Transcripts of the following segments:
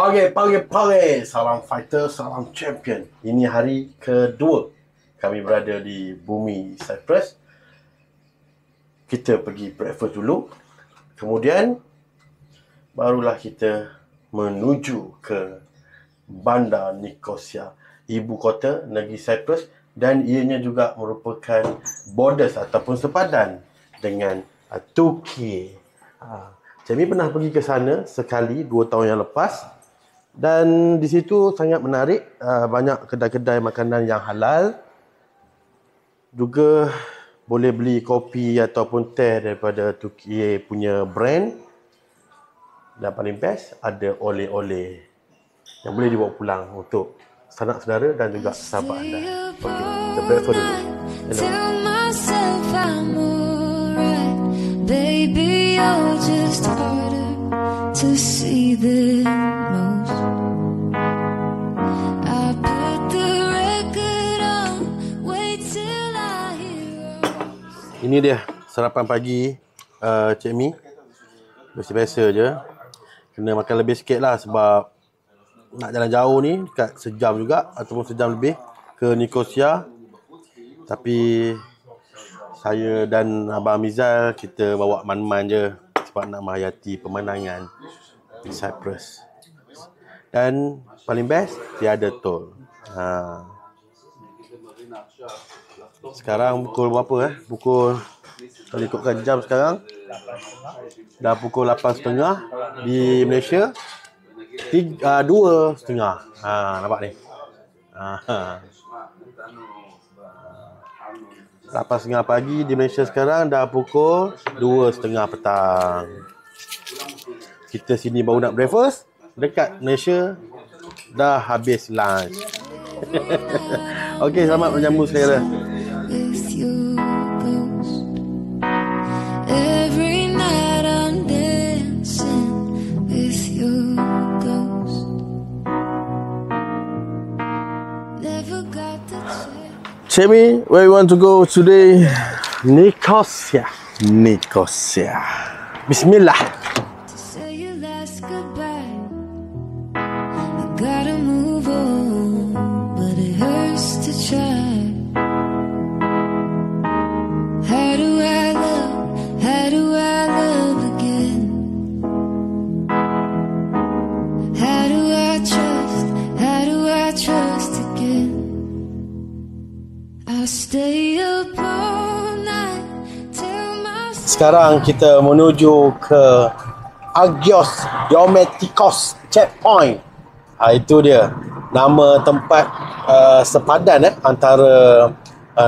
Pagi, salam fighter, salam champion. Ini hari kedua kami berada di bumi Cyprus. Kita pergi breakfast dulu, kemudian barulah kita menuju ke Bandar Nikosia, ibu kota negeri Cyprus, dan ianya juga merupakan borders ataupun sepadan dengan Turki. Kami pernah pergi ke sana sekali 2 tahun yang lepas. Dan di situ sangat menarik, banyak kedai-kedai makanan yang halal. Juga boleh beli kopi ataupun teh daripada Turki punya brand. Dan paling best, ada oleh-oleh yang boleh dibawa pulang untuk sanak saudara dan juga sahabat anda. Okey, kita breakfast dulu. Baby, you're just harder to see than most. I put the record on, wait till I hear. Ini dia sarapan pagi Cik Mi. Biasa-biasa je. Kena makan lebih sikit lah sebab nak jalan jauh ni, dekat sejam juga ataupun sejam lebih ke Nikosia. Tapi saya dan Abang Mizal, kita bawa man-man je sebab nak menghayati pemandangan di Cyprus. Dan paling best, tiada tol. Sekarang pukul berapa Pukul, kalau ikutkan jam sekarang, dah pukul 8.30 di Malaysia. 2.30. Nampak ni. 8.30 pagi di Malaysia sekarang, dah pukul 2.30 petang. Kita sini baru nak breakfast, dekat Malaysia dah habis lunch. Okey, selamat menjamu saudara. Cik Mi, where you want to go today? Nikosia. Bismillah. To say your last goodbye, I gotta move on, but it hurts to try. How do I love again? How do I trust again? I'll stay up all night till my... Sekarang kita menuju ke Agios Diometikos Checkpoint. Itu dia nama tempat sepadan antara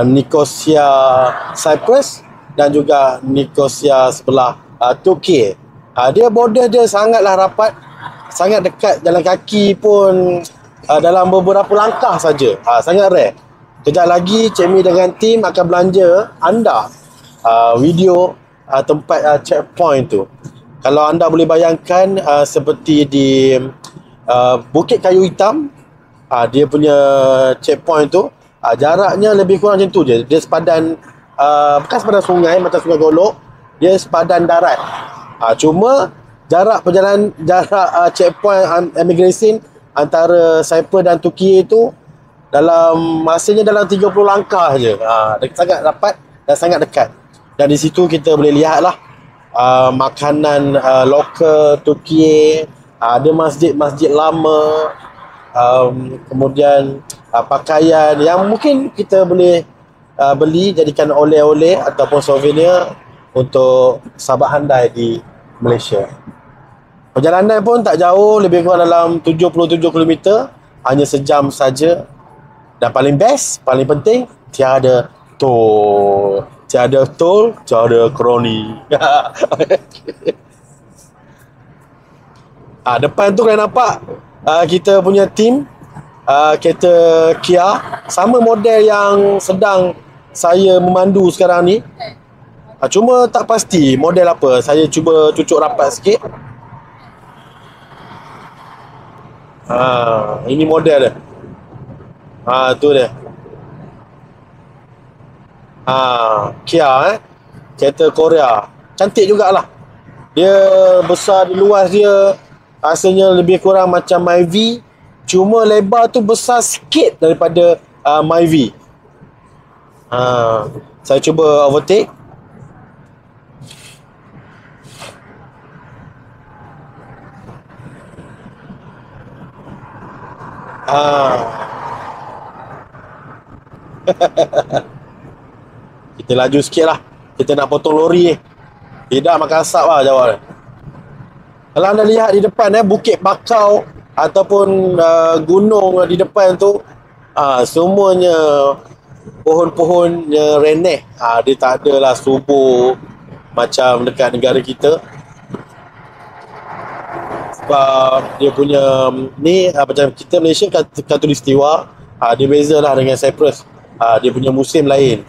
Nikosia Cyprus dan juga Nikosia sebelah Turki. Dia border dia sangatlah rapat, sangat dekat, jalan kaki pun dalam beberapa langkah saja. Sangat rare. Kejap lagi Cik Mi dengan tim akan belanja anda video tempat checkpoint tu. Kalau anda boleh bayangkan seperti di Bukit Kayu Hitam, dia punya checkpoint tu, jaraknya lebih kurang macam tu je. Dia sepadan, bukan sepadan sungai macam Sungai Golok, dia sepadan darat. Cuma jarak checkpoint immigration antara Cyprus dan Turki tu masanya dalam 30 langkah je. Sangat rapat dan sangat dekat. Dan di situ kita boleh lihatlah makanan lokal Turki, ada masjid-masjid lama, kemudian pakaian yang mungkin kita boleh beli jadikan oleh-oleh ataupun souvenir untuk sahabat handai di Malaysia. Perjalanan pun tak jauh, lebih kurang dalam 77 km, hanya sejam saja. Dan paling best, paling penting, tiada tol. Tiada kroni. Depan tu kalian nampak kita punya tim kereta Kia, sama model yang sedang saya memandu sekarang ni. Cuma tak pasti model apa. Saya cuba cucuk rapat sikit. Ini model dia. Tu dia. Kia kereta Korea. Cantik jugalah. Dia besar, dia luas dia. rasanya lebih kurang macam Myvi, cuma lebar tu besar sikit daripada Myvi. Saya cuba overtake. Kita laju sikit lah. Kita nak potong lori ni. Tidak makan asap lah jawab dia. Kalau anda lihat di depan Bukit Bakau ataupun gunung di depan tu, semuanya pohon-pohonnya renek. Dia tak adalah subur macam dekat negara kita. Sebab dia punya ni macam kita Malaysia khatulistiwa, dia beza lah dengan Cyprus. Dia punya musim lain.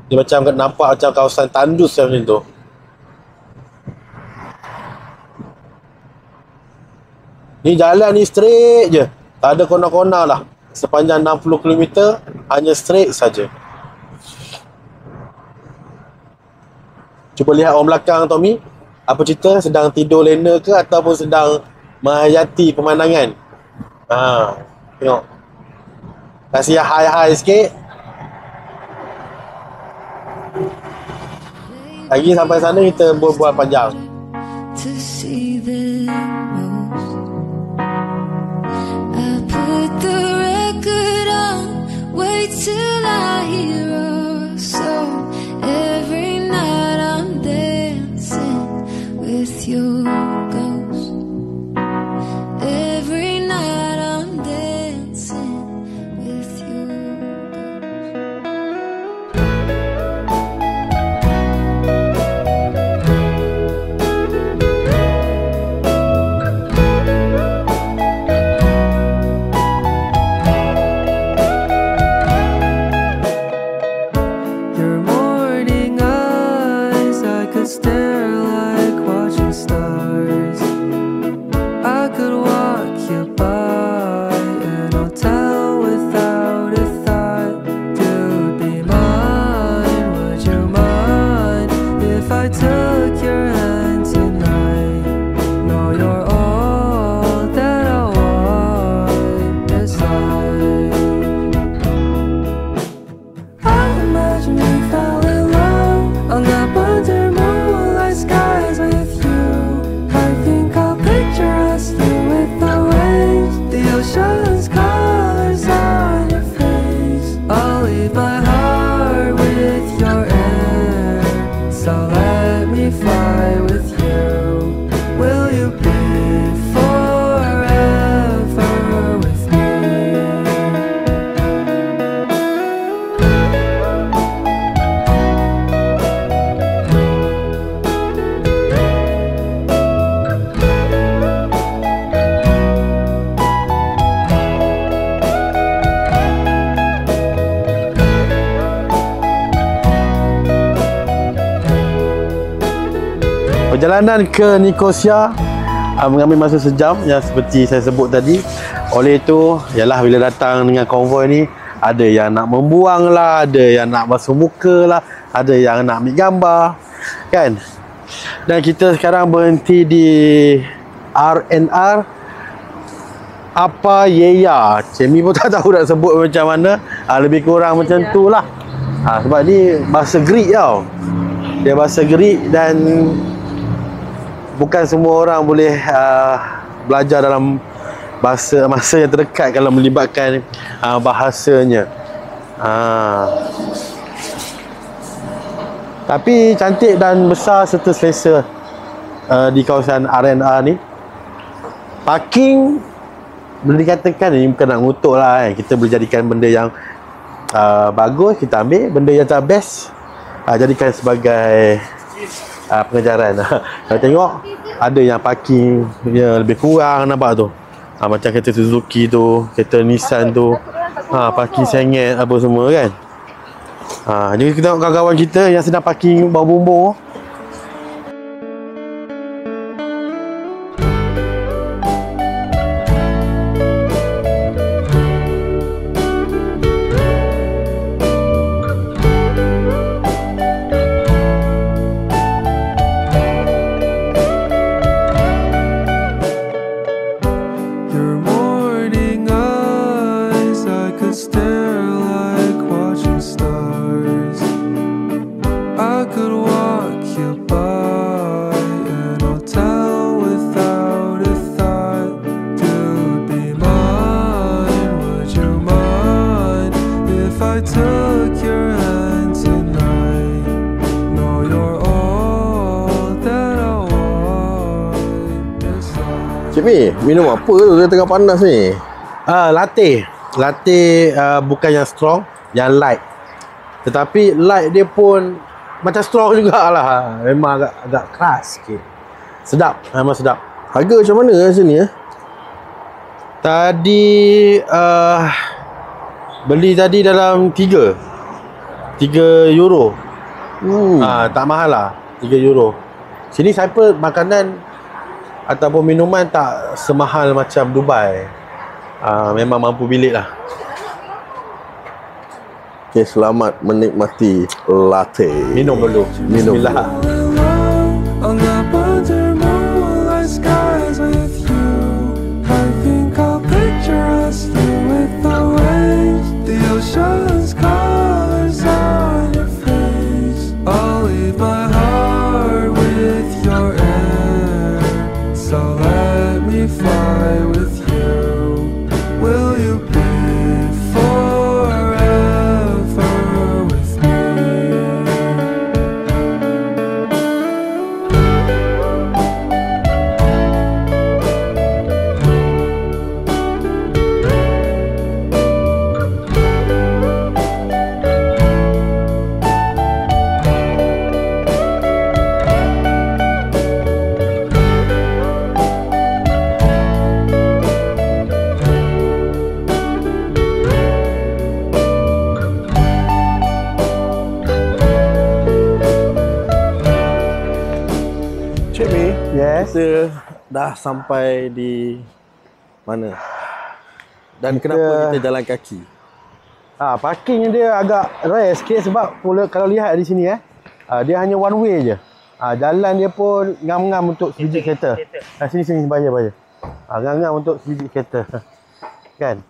Dia macam nampak macam kawasan tandus macam tu. Ni jalan ni straight je. Tak ada kona-kona lah. Sepanjang 60 km hanya straight saja. Cuba lihat orang belakang Tommy. Apa cerita? Sedang tidur lena ke ataupun sedang menghayati pemandangan? Tengok. Kasih high-high sikit. Lagi sampai sana kita berbual panjang. To see them most. I put the record on, wait till I hear a song. Every night I'm dancing with your ghost. Every night I'm dancing with your Your morning eyes, I could stare like watching stars. I could walk you by an old town without a thought. You'd be mine, would you mind if I took your hand tonight? No, you're all that I want this life. I imagine we fell in love on that winter moonlight skies with you. I think I'll picture us here with the waves, the ocean's colors on your face. I'll leave my heart with your air, so let me fly with you. Will you be forever with me? Perjalanan ke Nikosia mengambil masa sejam yang seperti saya sebut tadi. Oleh itu, ialah bila datang dengan konvoi ni, ada yang nak membuang lah, ada yang nak basuh muka lah, ada yang nak ambil gambar, kan? Dan kita sekarang berhenti di RNR apa Yeya. Cemi pun tak tahu nak sebut macam mana. Lebih kurang macam tu lah. Sebab ni bahasa Greek tau. Dia bahasa Greek dan bukan semua orang boleh belajar dalam masa yang terdekat kalau melibatkan bahasanya. Tapi cantik dan besar serta selesa di kawasan RNR ni. Parking boleh dikatakan ni bukan nak ngutuk lah kan. Kita boleh jadikan benda yang bagus kita ambil, benda yang tak best jadikan sebagai pengejaran. Kalau tengok ada yang parking yang lebih kurang, nampak tu. Macam kereta Suzuki tu, kereta Nissan tu, parking sengit apa semua kan. Jadi kita tengok kawan-kawan kita yang sedang parking bawah bumbung. ni, minum apa tu dia tengah panas ni? Latte. Latte bukan yang strong, yang light. Tetapi light dia pun macam strong jugalah. Memang agak keras sikit. Sedap, memang sedap. Harga macam mana kat sini Tadi beli tadi dalam 3 euro. Tak mahal lah, 3 euro. Sini Cyprus makanan ataupun minuman tak semahal macam Dubai. Memang mampu bilik lah. Okay, selamat menikmati latte. Minum dulu. Minum. Bismillah. On the under moonlight skies with you, I think I'll picture us here with the waves, the ocean's colors on your face. I'll leave my heart with your air, so let me fly with you. Will you be forever with me? Cik Mi, Yes. kita dah sampai di mana? Dan kenapa kita jalan kaki? Parking dia agak rare sikit sebab kalau lihat di sini dia hanya one way je. Jalan dia pun ngam-ngam untuk sebiji kereta. Sini bayar. Ngam-ngam untuk sebiji kereta. Kan?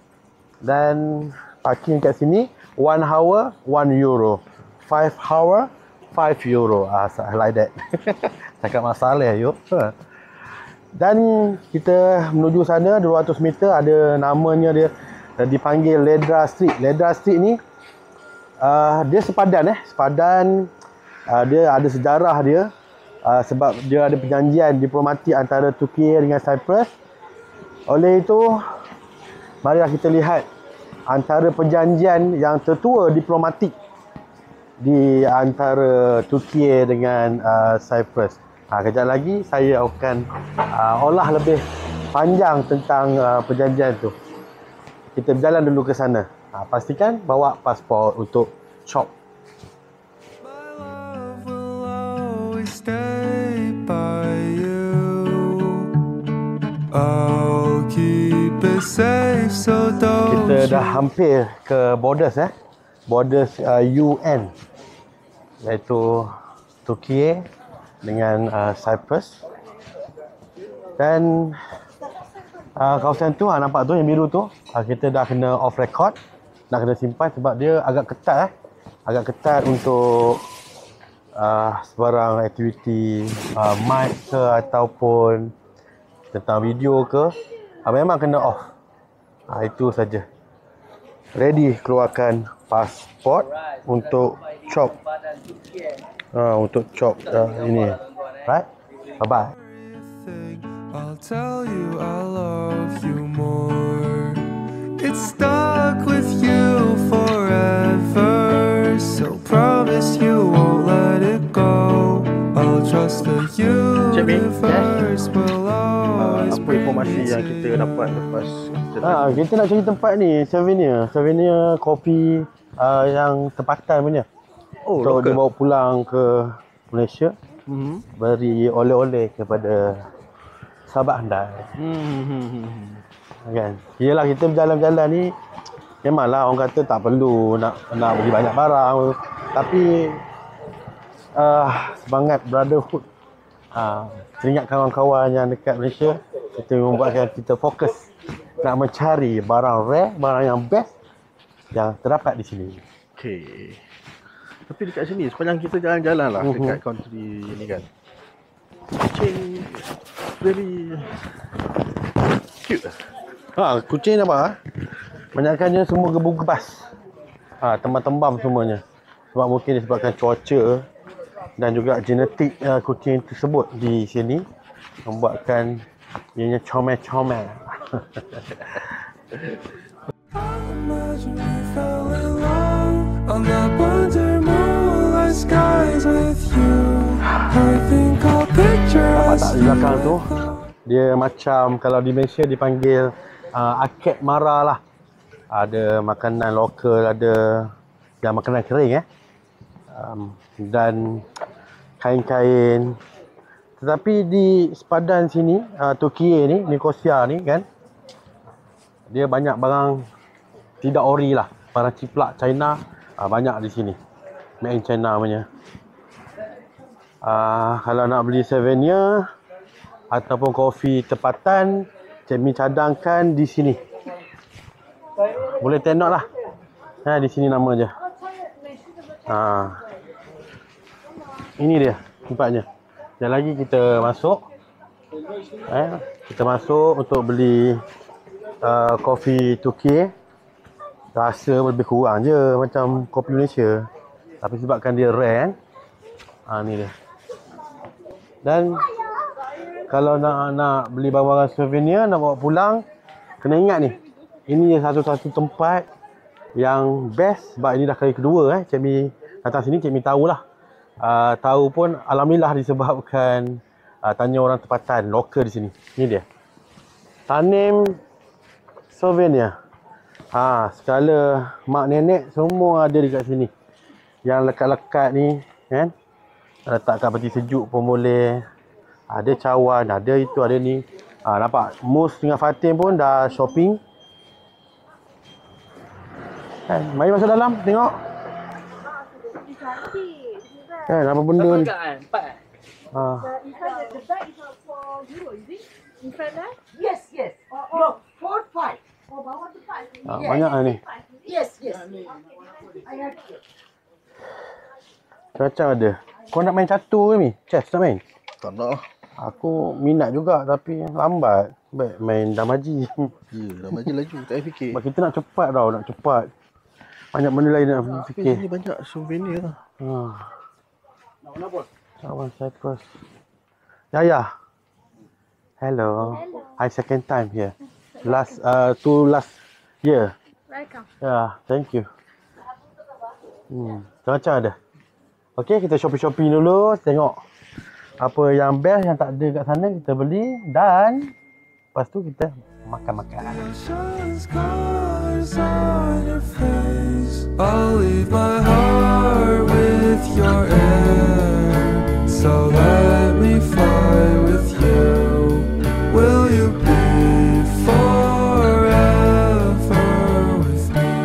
Dan parking kat sini 1 hour 1 euro. 5 hour 5 euro. Like that. Cakap masalah yuk. Dan kita menuju sana 200 meter, ada namanya dia dipanggil Ledra Street. Ledra Street ni dia sepadan sepadan. Dia ada sejarah dia sebab dia ada perjanjian diplomatik antara Turki dengan Cyprus. Oleh itu, marilah kita lihat antara perjanjian yang tertua diplomatik di antara Turki dengan Cyprus. Kejap lagi saya akan olah lebih panjang tentang perjanjian tu. Kita berjalan dulu ke sana. Pastikan bawa pasport untuk shop. My love will always stay by you. I'll keep it safe, so don't Kita dah hampir ke borders borders UN, iaitu Turki dengan Cyprus. Dan kawasan tu nampak tu yang biru tu, kita dah kena off record, nak kena simpan sebab dia agak ketat agak ketat untuk sebarang aktiviti mic ke ataupun tentang video ke, memang kena off. Itu saja. Ready keluarkan pasport untuk chop. Untuk chop ini. Right? Bye-bye. I'll tell you I love you more. It's stuck with you forever, so promise you won't let it go. I'll trust the universe will always Apa informasi yang kita dapat lepas kita nak cari tempat ni, souvenir kopi yang tempatan punya. So dia bawa pulang ke Malaysia, beri oleh-oleh kepada sahabat anda. Kan? Yelah, kita berjalan-jalan ni memanglah orang kata tak perlu nak beli banyak barang, tapi semangat brotherhood, teringat kawan-kawan yang dekat Malaysia, kita membuatkan kita fokus nak mencari barang rare, barang yang best yang terdapat di sini. Okey. Tapi dekat sini sepanjang kita jalan-jalan lah dekat country ni kan, kucing very cute lah. Kucing nampak banyakkannya semua gebu-gebas. Tembam-tembam semuanya. Sebab mungkin disebabkan cuaca dan juga genetik kucing tersebut di sini membuatkan Ianya comel-comel. Imagine we fell in love on the wonder moonlight skies with you. I think I'll picture Nampak us tak di belakang tu? Dia macam kalau di Malaysia dipanggil arcade mara lah. Ada makanan lokal, ada yang makanan kering dan kain-kain. Tetapi di sepadan sini, Turkiye ni, Nikosia ni kan, dia banyak barang tidak ori lah. Barang ciplak China banyak di sini. Made in China punya. Kalau nak beli souvenir ataupun kopi tempatan, Cik Mi cadangkan di sini. Boleh tengok lah. Di sini nama je. Ini dia tempatnya. Dan lagi kita masuk. Kita masuk untuk beli kopi Turki. Rasa lebih kurang je macam kopi Malaysia. Tapi sebabkan dia rare kan. Ni dia. Dan kalau nak beli barang-barang souvenir, nak bawa pulang, kena ingat ni. Ini satu-satu tempat yang best sebab ini dah kali kedua Cik Mi datang sini. Cik Mi tahulah. Tahu pun alhamdulillah disebabkan tanya orang tempatan lokal di sini. Ni dia. Tanim souvenir. Segala mak nenek semua ada dekat sini. Yang lekat-lekat ni kan. Letak kat peti sejuk pun boleh. Ada cawan, ada itu, ada ni. Nampak Mus dengan Fatin pun dah shopping. Mari masuk dalam tengok. Apa benda ni? Empat. Inside the bag is for euro, is it? Inside there? Yes, yes. No, 4, 5. Oh, bawah tu 5. Banyak lah ni. Yes, yes. I have it. Macam ada. Kau nak main catur ke ni? Chess nak main? Tak nak lah. Aku minat juga tapi lambat. Baik main damaji. Ya, dah maju laju. Tak payah fikir. Sebab kita nak cepat tau, nak cepat. Banyak benda lain nak Tapi fikir. sini banyak souvenir lah. Cawan Cyprus. Yaya. Hello. I second time here. Last year. Welcome. Thank you. Macam ada. Okey, kita shopping dulu, tengok apa yang best yang tak ada kat sana kita beli dan lepas tu kita makan-makan. Shine scars on your face. I'll leave my heart with your air. So let me fly with you. Will you be forever with me?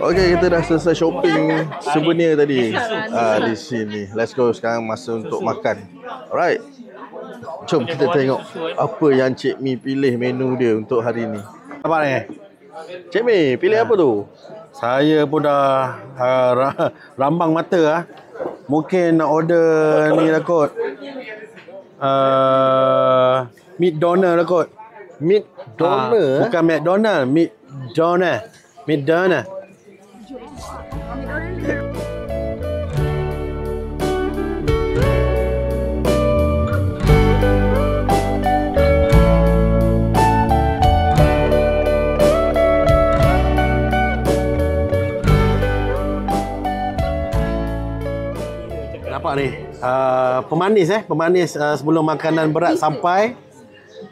Okay, kita dah selesai shopping souvenir tadi. Di sini. Let's go, sekarang masa untuk makan. Alright. Jom kita tengok apa yang Cik Mi pilih menu dia untuk hari ni. Apa ni? Cik Mi, pilih apa tu? Saya pun dah rambang mata . Mungkin nak order ni lah kot. Meat doner lah kot. Meat doner? Bukan McDonald, meat doner. Meat doner. Nampak ni pemanis sebelum makanan berat sampai.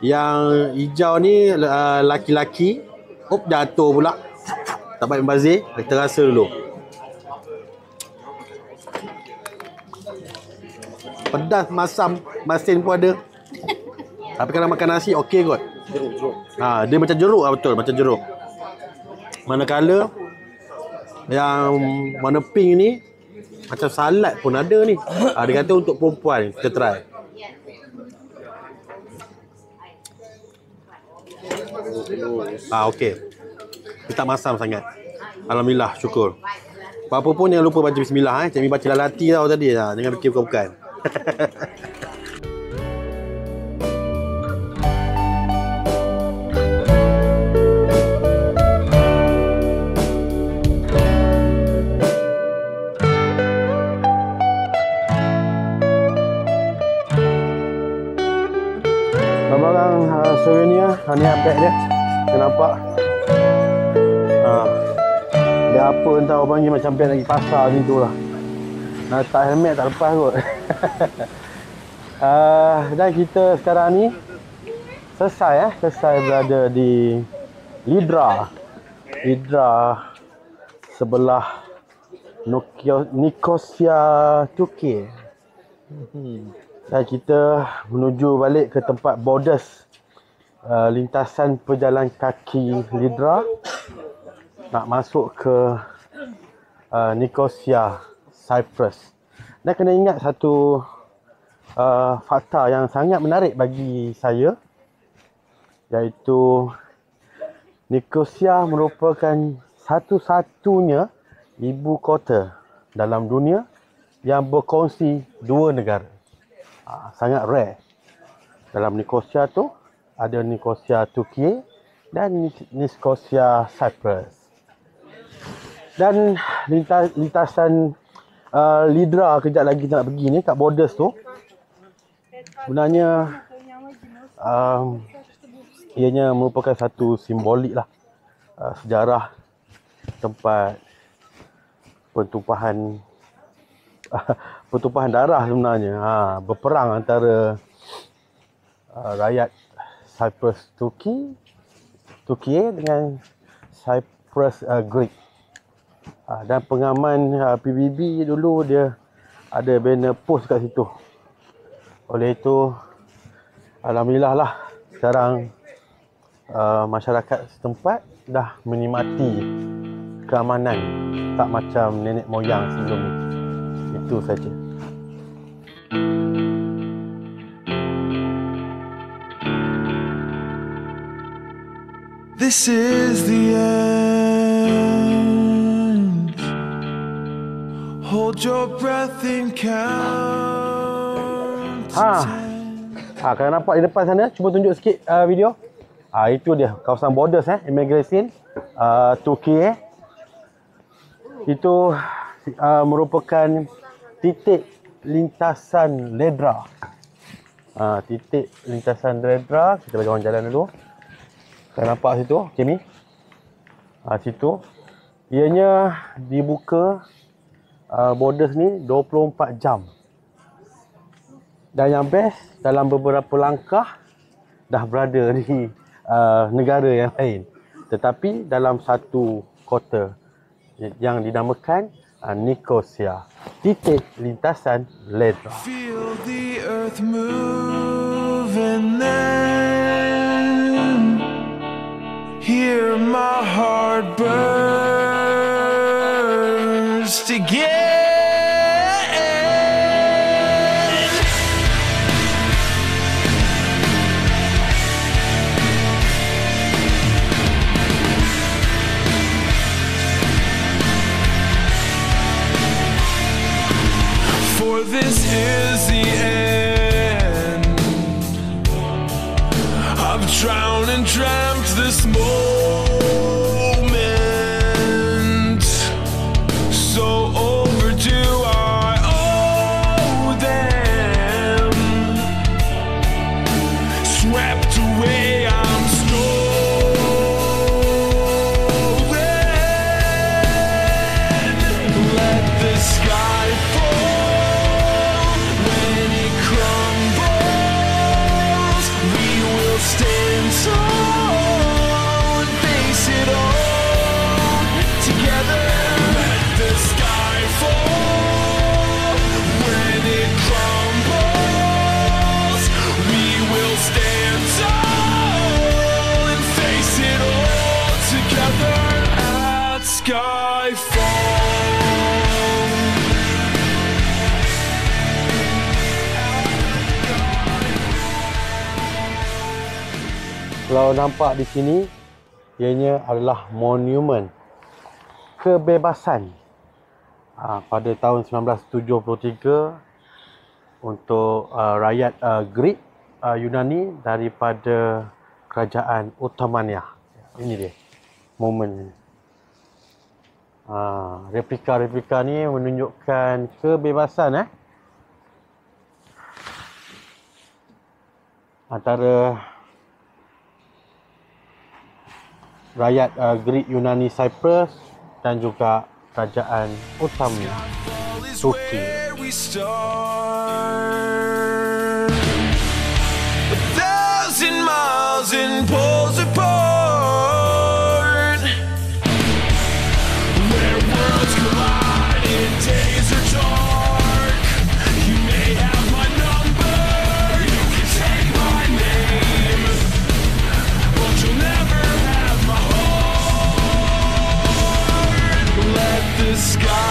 Yang hijau ni laki-laki. Jatuh pula. Tak baik membazir. Kita rasa dulu. Pedas, masam, masin pun ada. Tapi kalau makan nasi okey kot. Dia macam jeruk lah, betul, macam jeruk. Manakala yang warna pink ni macam salad pun ada ni. Dia kata untuk perempuan. Kita try. Okey. Dia tak masam sangat. Alhamdulillah, syukur. Apa pun jangan lupa baca bismillah. Cik Mi baca lalati tau tadi. Jangan fikir bukan-bukan. Barang souvenir, ni beg dia. Kita nampak. Dia apa entah orang panggil macam beg lagi pasar macam tu lah. Nak letak helmet tak lepas kot. Dan kita sekarang ni selesai berada di Lidra sebelah Nicosia, Turki. Dan kita menuju balik ke tempat borders lintasan pejalan kaki Lidra nak masuk ke Nicosia, Cyprus. Dan kena ingat satu fakta yang sangat menarik bagi saya, iaitu Nicosia merupakan satu-satunya ibu kota dalam dunia yang berkongsi dua negara. Sangat rare. Dalam Nicosia tu ada Nicosia Turki dan Nicosia Cyprus. Dan lintasan Lidra kejap lagi kita nak pergi ni kat borders tu, sebenarnya ianya merupakan satu simbolik lah, sejarah tempat pertumpahan darah sebenarnya. Berperang antara rakyat Cyprus Turki dengan Cyprus Greek. Dan pengaman PBB dulu dia ada banner post kat situ. Oleh itu alhamdulillah lah sekarang masyarakat setempat dah menikmati keamanan, tak macam nenek moyang sebelum ni. Itu saja. This is the end. Hold your breath and count to 10. Kalau nampak di depan sana, cuba tunjuk sikit video. Itu dia kawasan borders immigration Turki. Itu merupakan titik lintasan Lidra. Titik lintasan Lidra. Kita bagi orang jalan dulu. Kita nampak situ, Kimi. Situ. Ianya dibuka borders ni 24 jam. Dan yang best, dalam beberapa langkah dah berada di negara yang lain. Tetapi dalam satu kota yang dinamakan Nicosia. Titik lintasan Lidra. Feel the earth move and then hear my heart burst again. For this is the end. I've drowned and dreamt this moment, so overdue I owe them. Swept away I'm stolen. Let the sky fall. When it crumbles, we will stand tall and face it all together. Let the sky fall. When it crumbles, we will stand tall and face it all together at skyfall. Kalau nampak di sini, ianya adalah monumen kebebasan pada tahun 1973 untuk rakyat Greek Yunani daripada kerajaan Ottomania. Ini dia momen. Replika-replika ni menunjukkan kebebasan antara rakyat Greek Yunani Cyprus dan juga kerajaan Ottoman Turki. We start 1,000 miles and poles apart, where worlds collide and days are dark. You may have my number, you can take my name, but you'll never have my heart. Let the sky